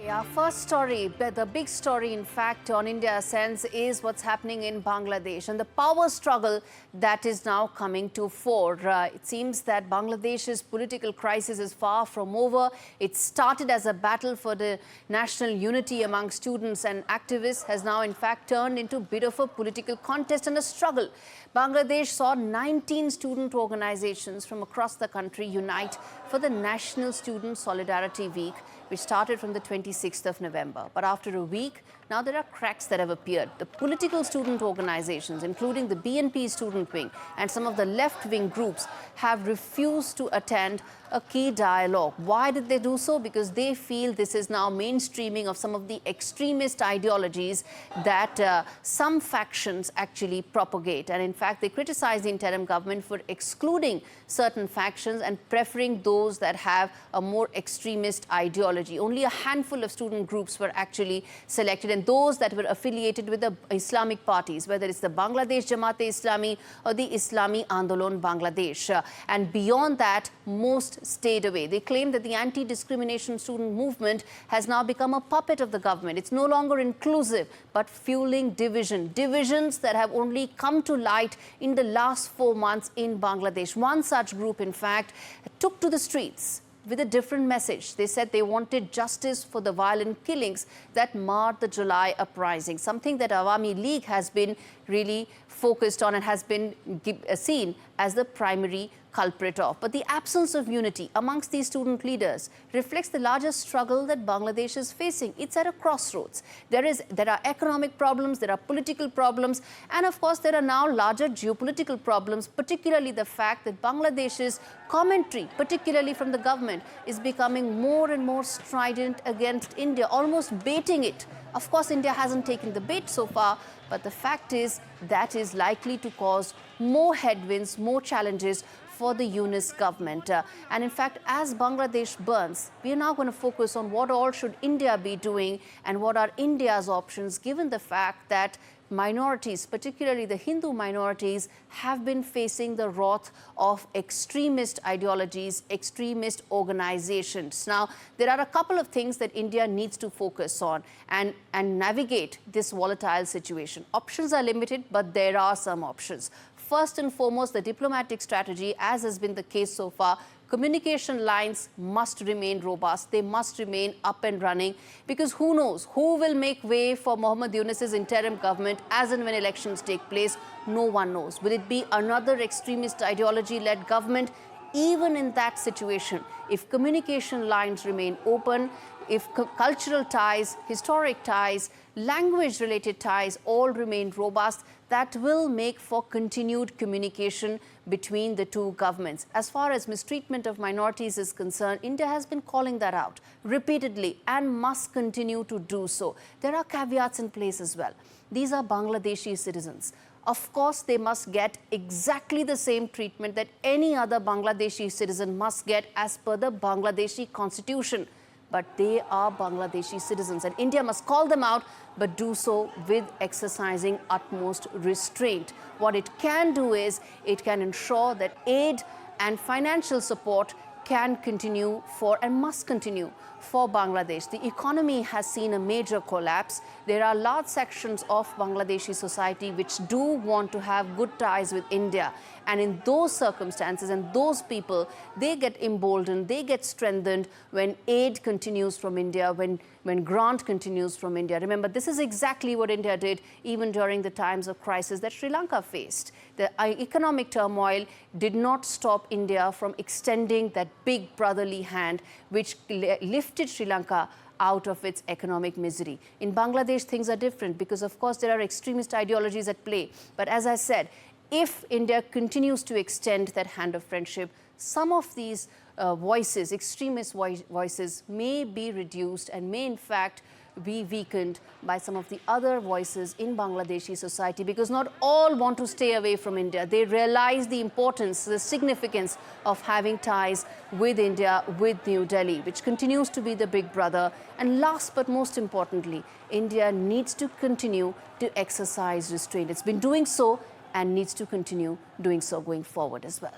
Our first story, the big story in fact on India Sense is what's happening in Bangladesh and the power struggle that is now coming to fore. It seems that Bangladesh's political crisis is far from over. It started as a battle for the national unity among students and activists, has now in fact turned into a bit of a political contest and a struggle. Bangladesh saw 19 student organizations from across the country unite for the National Student Solidarity Week, which started from the 26th of November. But after a week, now there are cracks that have appeared. The political student organizations, including the BNP student wing and some of the left-wing groups, have refused to attend a key dialogue. Why did they do so? Because they feel this is now mainstreaming of some of the extremist ideologies that some factions actually propagate. And in fact, they criticize the interim government for excluding certain factions and preferring those that have a more extremist ideology. Only a handful of student groups were actually selected, and those that were affiliated with the Islamic parties, whether it's the Bangladesh Jamaat-e-Islami or the Islami Andolon Bangladesh. And beyond that, most stayed away. They claim that the anti-discrimination student movement has now become a puppet of the government. It's no longer inclusive, but fueling division. Divisions that have only come to light in the last 4 months in Bangladesh. One such group, in fact, took to the streets with a different message. They said they wanted justice for the violent killings that marred the July uprising, something that Awami League has been really focused on and has been seen as the primary culprit of. But the absence of unity amongst these student leaders reflects the larger struggle that Bangladesh is facing. It's at a crossroads. There are economic problems, there are political problems, and of course there are now larger geopolitical problems, particularly the fact that Bangladesh's commentary, particularly from the government, is becoming more and more strident against India, almost baiting it. Of course, India hasn't taken the bait so far, but the fact is that is likely to cause more headwinds, more challenges for the Yunus government. And in fact, as Bangladesh burns, we are now going to focus on what all should India be doing and what are India's options, given the fact that minorities, particularly the Hindu minorities, have been facing the wrath of extremist ideologies, extremist organizations. Now, there are a couple of things that India needs to focus on and navigate this volatile situation. Options are limited, but there are some options. First and foremost, the diplomatic strategy, as has been the case so far. Communication lines must remain robust. They must remain up and running, because who knows who will make way for Mohammed Yunus's interim government as and when elections take place. No one knows. Will it be another extremist ideology-led government? Even in that situation, if communication lines remain open, if cultural ties, historic ties, language-related ties all remain robust, that will make for continued communication between the two governments. As far as mistreatment of minorities is concerned, India has been calling that out repeatedly and must continue to do so. There are caveats in place as well. These are Bangladeshi citizens. Of course, they must get exactly the same treatment that any other Bangladeshi citizen must get as per the Bangladeshi constitution. But they are Bangladeshi citizens, and India must call them out, but do so with exercising utmost restraint. What it can do is it can ensure that aid and financial support can continue for and must continue for Bangladesh. The economy has seen a major collapse. There are large sections of Bangladeshi society which do want to have good ties with India. And in those circumstances and those people, they get emboldened, they get strengthened when aid continues from India, when grant continues from India. Remember, this is exactly what India did even during the times of crisis that Sri Lanka faced. The economic turmoil did not stop India from extending that big brotherly hand which lifted Sri Lanka out of its economic misery. In Bangladesh, things are different because, of course, there are extremist ideologies at play. But as I said, if India continues to extend that hand of friendship, some of these voices, extremist voices, may be reduced and may in fact be weakened by some of the other voices in Bangladeshi society, because not all want to stay away from India. They realize the importance, the significance of having ties with India, with New Delhi, which continues to be the big brother. And last but most importantly, India needs to continue to exercise restraint. It's been doing so and needs to continue doing so going forward as well.